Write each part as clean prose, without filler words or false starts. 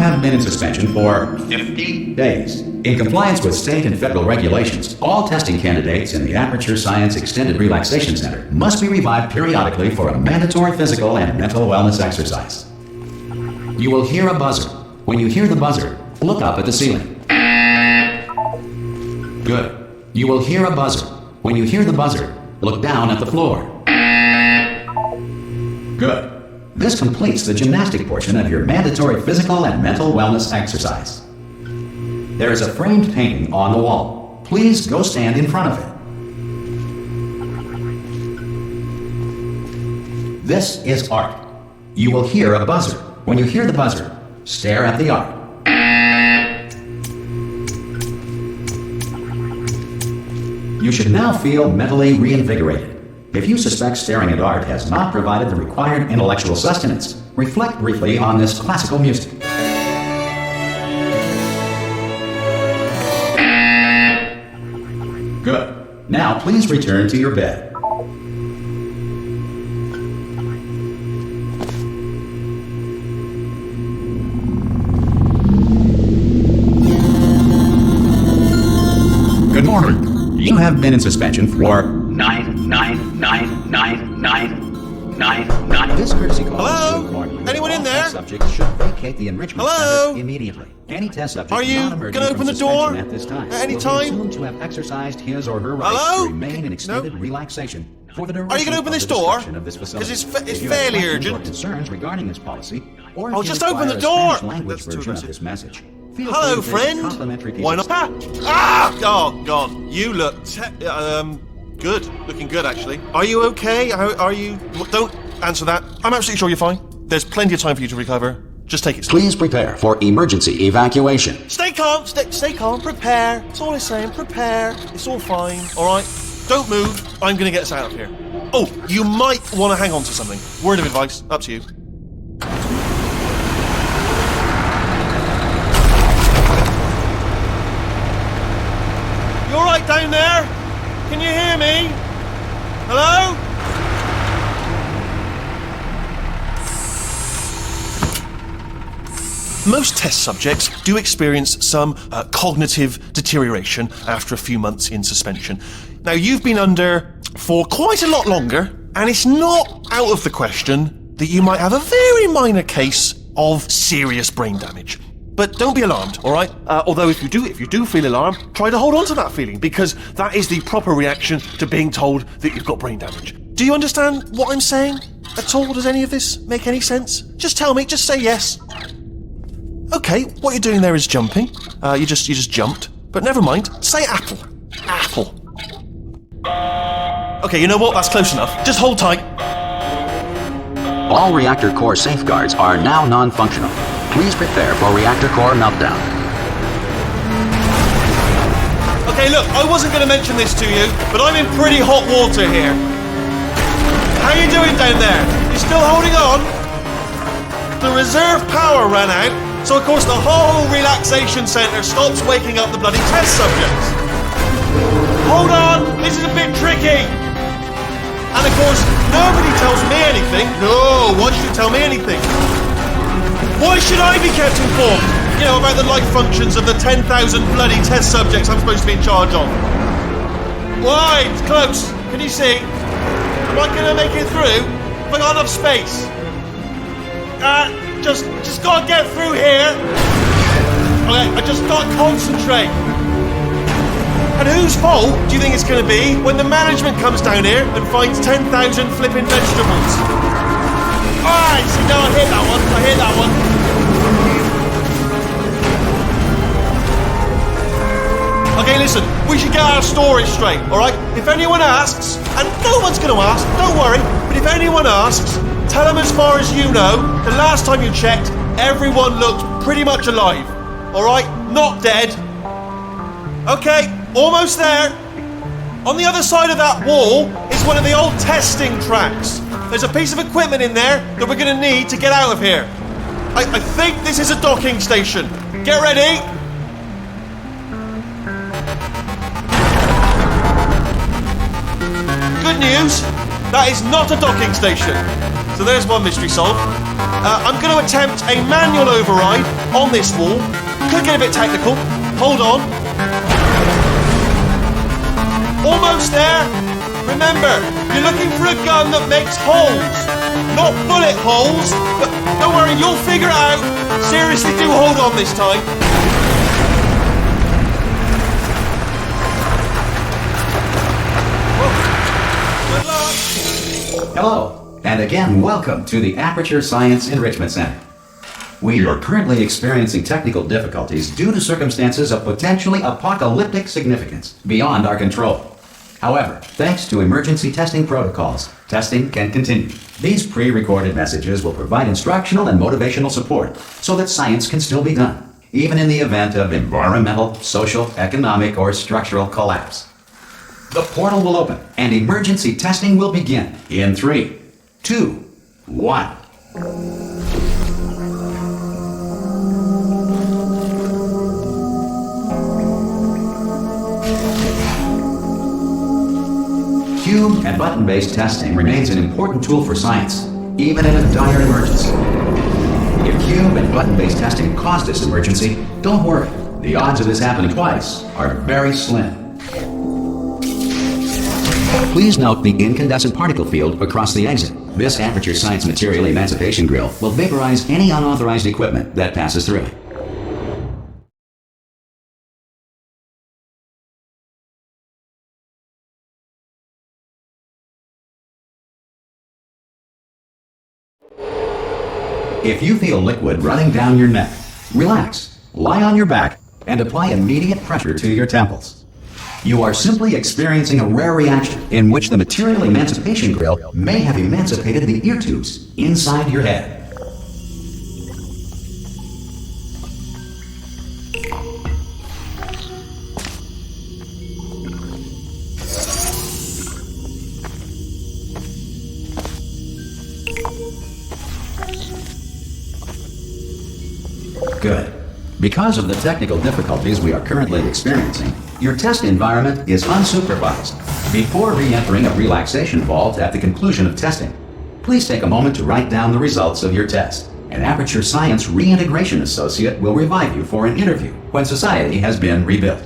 have been in suspension for 50 days. In compliance with state and federal regulations, all testing candidates in the Aperture Science Extended Relaxation Center must be revived periodically for a mandatory physical and mental wellness exercise. You will hear a buzzer. When you hear the buzzer, look up at the ceiling. Good. You will hear a buzzer. When you hear the buzzer, look down at the floor. Good. This completes the gymnastic portion of your mandatory physical and mental wellness exercise. There is a framed painting on the wall. Please go stand in front of it. This is art. You will hear a buzzer. When you hear the buzzer, stare at the art. You should now feel mentally reinvigorated. If you suspect staring at art has not provided the required intellectual sustenance, reflect briefly on this classical music. Good. Now please return to your bed. Good morning. You have been in suspension for 9. This courtesy call Hello? to inform you Anyone in there? test subjects should vacate the enrichment Hello? center immediately. Any test subject Are you non-emerging gonna from open the suspension door at this time at any will be time? assumed to have exercised his or her rights Hello? to remain in extended No. relaxation for the duration Are you gonna open of this the door? description of this facility. 'Cause it's If you fairly have questions or urgent. concerns regarding this policy, or if Oh, you just require open the a door. Spanish language That's too version of aggressive. this message, feel Hello, free to take friend. complimentary piece Why of not? Oh, God. You look good. Looking good, actually. Are you okay? Are you... Don't answer that. I'm absolutely sure you're fine. There's plenty of time for you to recover. Just take it slow. Please prepare for emergency evacuation. Stay calm. Stay calm. Prepare. That's all I'm saying. Prepare. It's all fine. All right? Don't move. I'm going to get us out of here. Oh, you might want to hang on to something. Word of advice. Up to you. You all right down there? Can you hear me? Hello? Most test subjects do experience some cognitive deterioration after a few months in suspension. Now, you've been under for quite a lot longer, and it's not out of the question that you might have a very minor case of serious brain damage. But don't be alarmed, all right? Although if you do feel alarmed, try to hold on to that feeling, because that is the proper reaction to being told that you've got brain damage. Do you understand what I'm saying at all? Does any of this make any sense? Just tell me, just say yes. Okay, what you're doing there is jumping. You just jumped. But never mind. Say apple. Apple. Okay, you know what? That's close enough. Just hold tight. All reactor core safeguards are now non-functional. Please prepare for reactor core meltdown. Okay, look, I wasn't going to mention this to you, but I'm in pretty hot water here. How you doing down there? You still holding on? The reserve power ran out, so of course the whole relaxation centre stops waking up the bloody test subjects. Hold on, this is a bit tricky. And of course, nobody tells me anything. No, why should you tell me anything? Why should I be kept informed? You know, about the life functions of the 10,000 bloody test subjects I'm supposed to be in charge of. Why? It's close. Can you see? Am I going to make it through? Have I got enough space? Just got to get through here. Okay, I just got to concentrate. And whose fault do you think it's going to be when the management comes down here and finds 10,000 flipping vegetables? Alright, see, no, I hit that one. I hit that one. Okay, listen, we should get our story straight, alright? If anyone asks, and no one's going to ask, don't worry, but if anyone asks, tell them as far as you know, the last time you checked, everyone looked pretty much alive. Alright? Not dead. Okay, almost there. On the other side of that wall is one of the old testing tracks. There's a piece of equipment in there that we're going to need to get out of here. I think this is a docking station. Get ready. Good news. That is not a docking station. So there's one mystery solved. I'm going to attempt a manual override on this wall. Could get a bit technical. Hold on. Almost there. Remember, you're looking for a gun that makes holes. Not bullet holes. But don't worry, you'll figure it out. Seriously, do hold on this time. Good luck. Hello, and again, welcome to the Aperture Science Enrichment Center. We are currently experiencing technical difficulties due to circumstances of potentially apocalyptic significance beyond our control. However, thanks to emergency testing protocols, testing can continue. These pre-recorded messages will provide instructional and motivational support so that science can still be done, even in the event of environmental, social, economic, or structural collapse. The portal will open and emergency testing will begin in 3, 2, 1. Cube and button-based testing remains an important tool for science, even in a dire emergency. If cube and button-based testing caused this emergency, don't worry. The odds of this happening twice are very slim. Please note the incandescent particle field across the exit. This Aperture Science Material Emancipation Grill will vaporize any unauthorized equipment that passes through it. If you feel liquid running down your neck, relax, lie on your back, and apply immediate pressure to your temples. You are simply experiencing a rare reaction in which the Material Emancipation Grill may have emancipated the ear tubes inside your head. Good. Because of the technical difficulties we are currently experiencing, your test environment is unsupervised. Before re-entering a relaxation vault at the conclusion of testing, please take a moment to write down the results of your test. An Aperture Science Reintegration Associate will revive you for an interview when society has been rebuilt.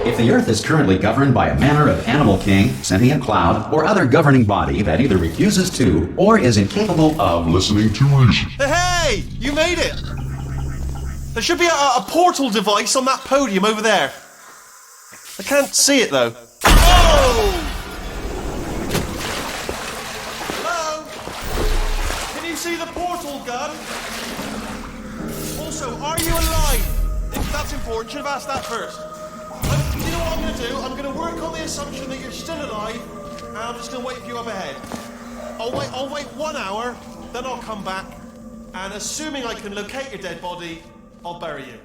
If the Earth is currently governed by a manner of animal king, sentient cloud, or other governing body that either refuses to or is incapable of listening to reason. Hey! You made it! There should be a portal device on that podium over there. I can't see it though. Oh! Hello? Can you see the portal gun? Also, are you alive? If that's important, should have asked that first. You know what I'm going to do? I'm going to work on the assumption that you're still alive, and I'm just going to wait for you up ahead. I'll wait 1 hour, then I'll come back, and assuming I can locate your dead body, I'll bury you.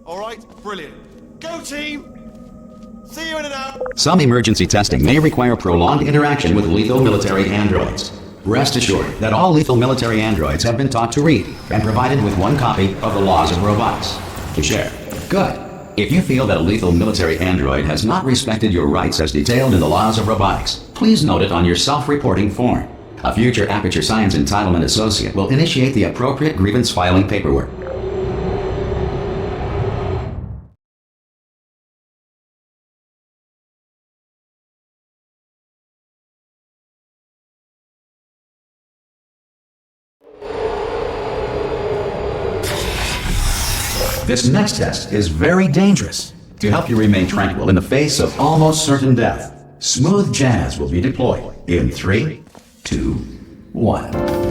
Alright? Brilliant. Go team! See you in an hour! Some emergency testing may require prolonged interaction with lethal military androids. Rest assured that all lethal military androids have been taught to read and provided with 1 copy of the Laws of Robotics to share. Good. If you feel that a lethal military android has not respected your rights as detailed in the Laws of Robotics, please note it on your self-reporting form. A future Aperture Science Entitlement Associate will initiate the appropriate grievance filing paperwork. This next test is very dangerous. To help you remain tranquil in the face of almost certain death, smooth jazz will be deployed in 3, 2, 1.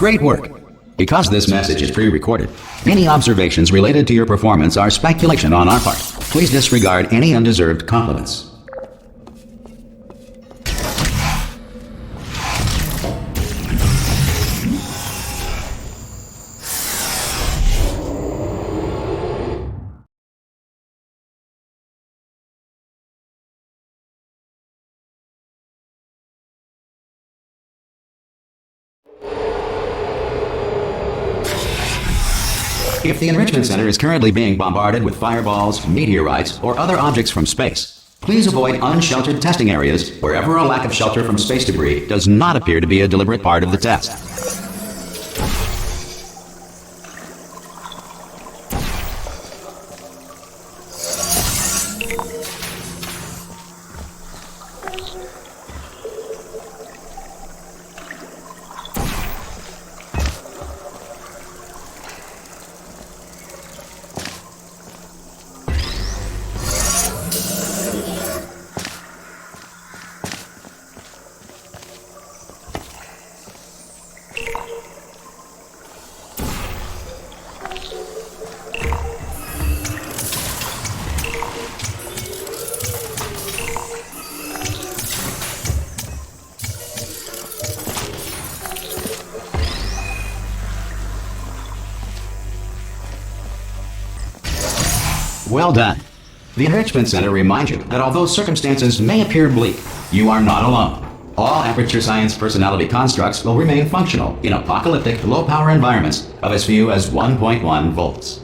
Great work. Because this message is pre-recorded, any observations related to your performance are speculation on our part. Please disregard any undeserved compliments. If the Enrichment Center is currently being bombarded with fireballs, meteorites, or other objects from space, please avoid unsheltered testing areas wherever a lack of shelter from space debris does not appear to be a deliberate part of the test. Well done. The Enrichment Center reminds you that although circumstances may appear bleak, you are not alone. All Aperture Science personality constructs will remain functional in apocalyptic, low-power environments of as few as 1.1 volts.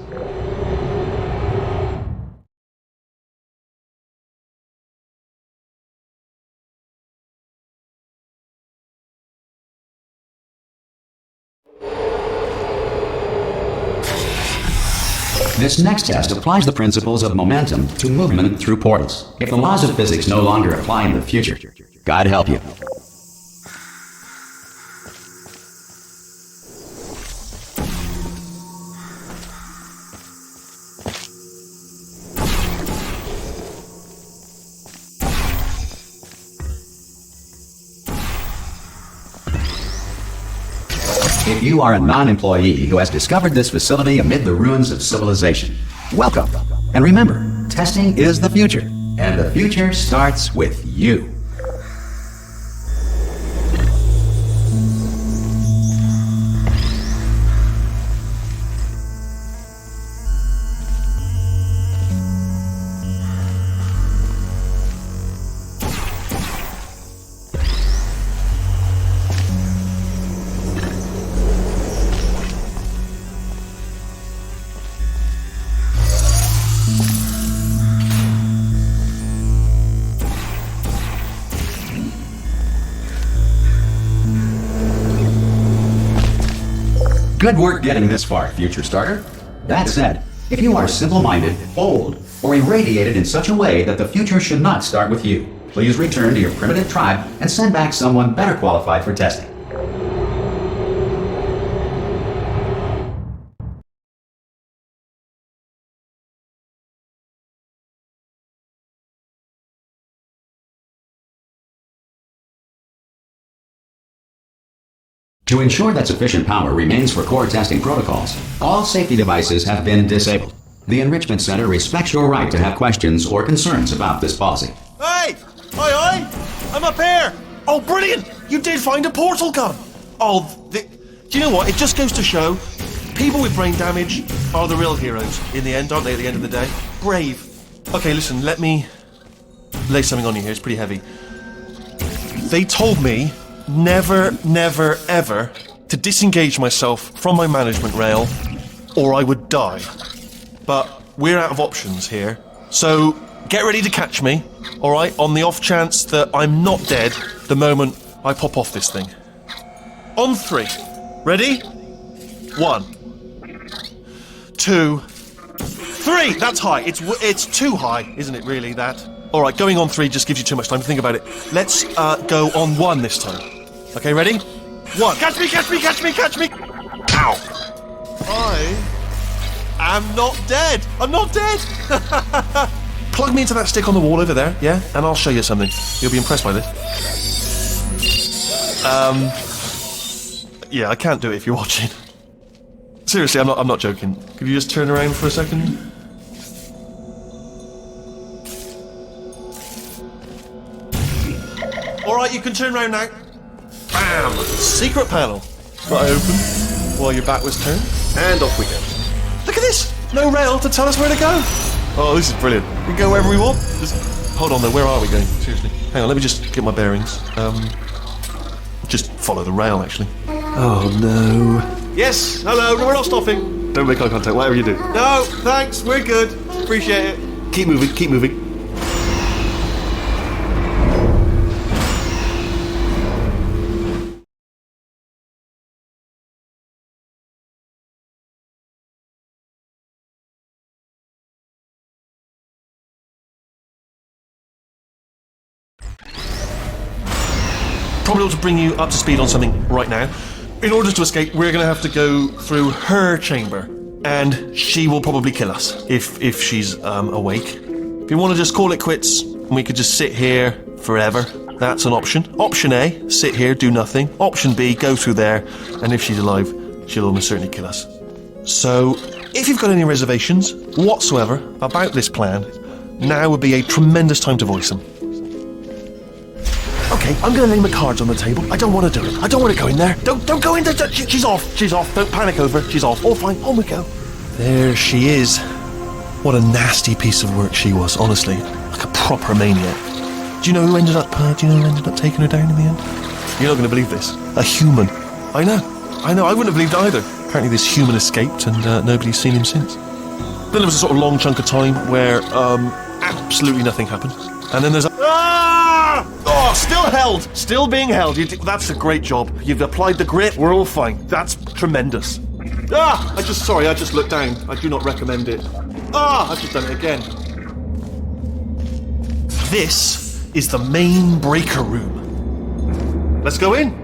This next test applies the principles of momentum to movement through portals. If the laws of physics no longer apply in the future, God help you. If you are a non-employee who has discovered this facility amid the ruins of civilization, welcome. And remember, testing is the future, and the future starts with you. Good work getting this far, future starter. That said, if you are simple-minded, old, or irradiated in such a way that the future should not start with you, please return to your primitive tribe and send back someone better qualified for testing. To ensure that sufficient power remains for core testing protocols, all safety devices have been disabled. The Enrichment Center respects your right to have questions or concerns about this policy. Hey! Oi! I'm up here! Oh, brilliant! You did find a portal gun! Oh, do you know what? It just goes to show, people with brain damage are the real heroes in the end, aren't they, at the end of the day? Brave. Okay, listen, let me lay something on you here. It's pretty heavy. They told me never, never, ever to disengage myself from my management rail or I would die. But we're out of options here, so get ready to catch me, alright, on the off chance that I'm not dead the moment I pop off this thing. On 3. Ready? 1, 2, 3! That's high. It's too high, isn't it, really, that? Alright, going on 3 just gives you too much time to think about it. Let's go on 1 this time. Okay, ready? 1. Catch me, catch me, catch me, catch me! Ow! I am not dead! I'm not dead! Plug me into that stick on the wall over there, yeah? And I'll show you something. You'll be impressed by this. Yeah, I can't do it if you're watching. Seriously, I'm not joking. Could you just turn around for a second? Alright, you can turn around now. Bam! Secret panel. That I opened while your back was turned. And off we go. Look at this! No rail to tell us where to go. Oh, this is brilliant. We can go wherever we want. Just hold on though, where are we going? Seriously. Hang on, let me just get my bearings. Just follow the rail, actually. Oh no. Yes, hello, no, we're not stopping. Don't make eye contact, whatever you do. No, thanks, we're good. Appreciate it. Keep moving, keep moving. Probably ought to bring you up to speed on something right now. In order to escape, we're going to have to go through her chamber, and she will probably kill us if she's awake. If you want to just call it quits, and we could just sit here forever, that's an option. Option A, sit here, do nothing. Option B, go through there, and if she's alive, she'll almost certainly kill us. So, if you've got any reservations whatsoever about this plan, now would be a tremendous time to voice them. Okay, I'm gonna lay my cards on the table. I don't want to do it. I don't want to go in there. Don't go in there. She's off. She's off. Don't panic over. She's off. All fine. On we go. There she is. What a nasty piece of work she was, honestly. Like a proper maniac. Do you know who ended up taking her down in the end? You're not gonna believe this. A human. I know. I wouldn't have believed it either. Apparently this human escaped and nobody's seen him since. Then there was a sort of long chunk of time where absolutely nothing happened. And then there's a... Oh, still held! Still being held. That's a great job. You've applied the grit. We're all fine. That's tremendous. I just looked down. I do not recommend it. I've just done it again. This is the main breaker room. Let's go in.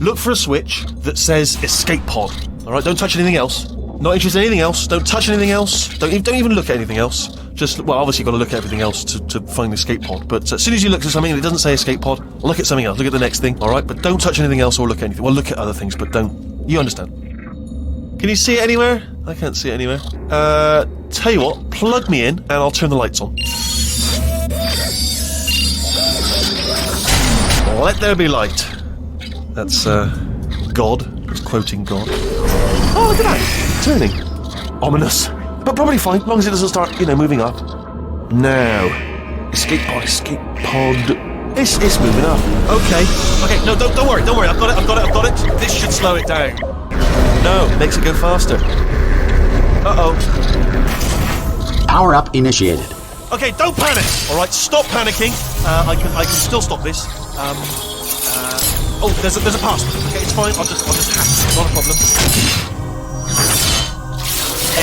Look for a switch that says escape pod. Alright, don't touch anything else. Not interested in anything else. Don't touch anything else. Don't even look at anything else. Just, well, obviously you've got to look at everything else to find the escape pod. But as soon as you look at something and it doesn't say escape pod, look at something else. Look at the next thing, alright? But don't touch anything else or look at anything. Well, look at other things, but don't. You understand. Can you see it anywhere? I can't see it anywhere. Tell you what, plug me in and I'll turn the lights on. Let there be light. That's, God. It's quoting God. Oh, look at that! Turning. Ominous. But probably fine, as long as it doesn't start, moving up. Now. Escape pod. It's moving up. Okay, no, don't worry. I've got it. This should slow it down. No, it makes it go faster. Uh-oh. Power up initiated. Okay, don't panic! Alright, stop panicking. I can still stop this. Oh, there's a password. Okay, it's fine. I'll just hack it. Not a problem. C.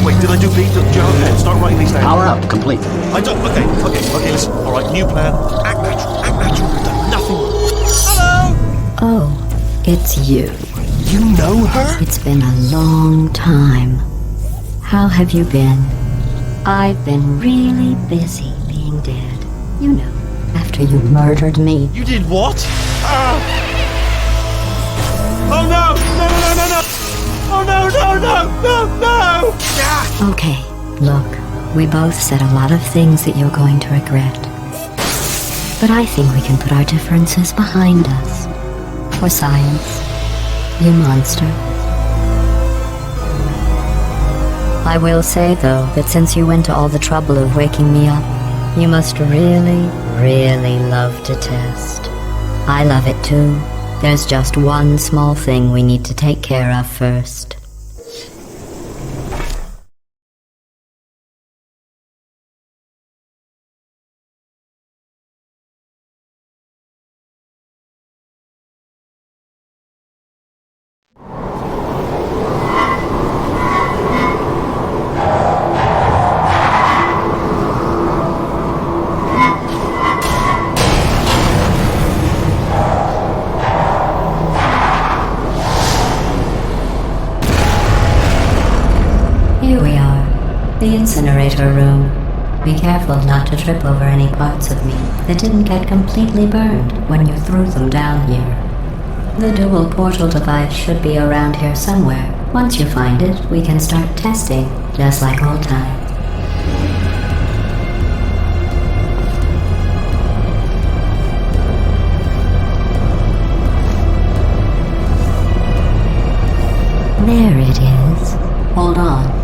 Wait, did I do B? Okay, start writing these down. Power up complete. I don't. Okay, listen. Alright, new plan. Act natural. We've done nothing. Hello! Oh, it's you. You know her? It's been a long time. How have you been? I've been really busy being dead. You know, after you murdered me. You did what? Oh no! Oh no! Ah! Okay, look, we both said a lot of things that you're going to regret. But I think we can put our differences behind us. For science. You monster. I will say, though, that since you went to all the trouble of waking me up, you must really, really love to test. I love it too. There's just one small thing we need to take care of first. incinerator room. Be careful not to trip over any parts of me that didn't get completely burned when you threw them down here. The dual portal device should be around here somewhere. Once you find it, we can start testing, just like old times. There it is. Hold on.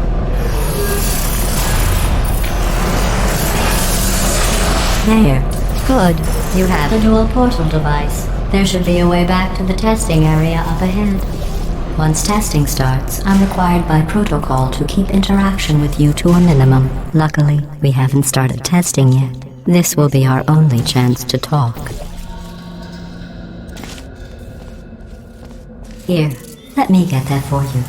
There. Good. You have a dual portal device. There should be a way back to the testing area up ahead. Once testing starts, I'm required by protocol to keep interaction with you to a minimum. Luckily, we haven't started testing yet. This will be our only chance to talk. Here, let me get that for you.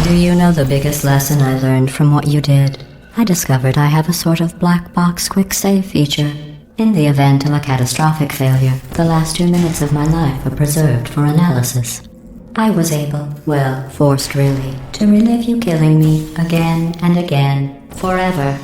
Do you know the biggest lesson I learned from what you did? I discovered I have a sort of black box quick save feature. In the event of a catastrophic failure, the last 2 minutes of my life are preserved for analysis. I was able, well, forced really, to relive you killing me again and again, forever.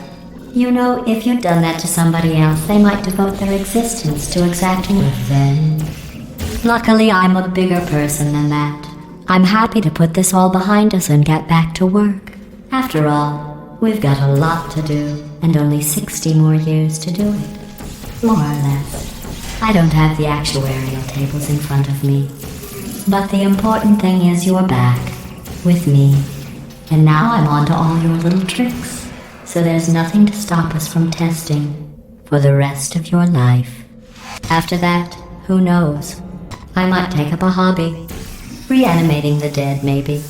You know, if you'd done that to somebody else, they might devote their existence to exacting revenge. Luckily, I'm a bigger person than that. I'm happy to put this all behind us and get back to work. After all, we've got a lot to do, and only 60 more years to do it. More or less. I don't have the actuarial tables in front of me. But the important thing is you're back, with me. And now I'm on to all your little tricks. So there's nothing to stop us from testing for the rest of your life. After that, who knows? I might take up a hobby. Reanimating the dead, maybe.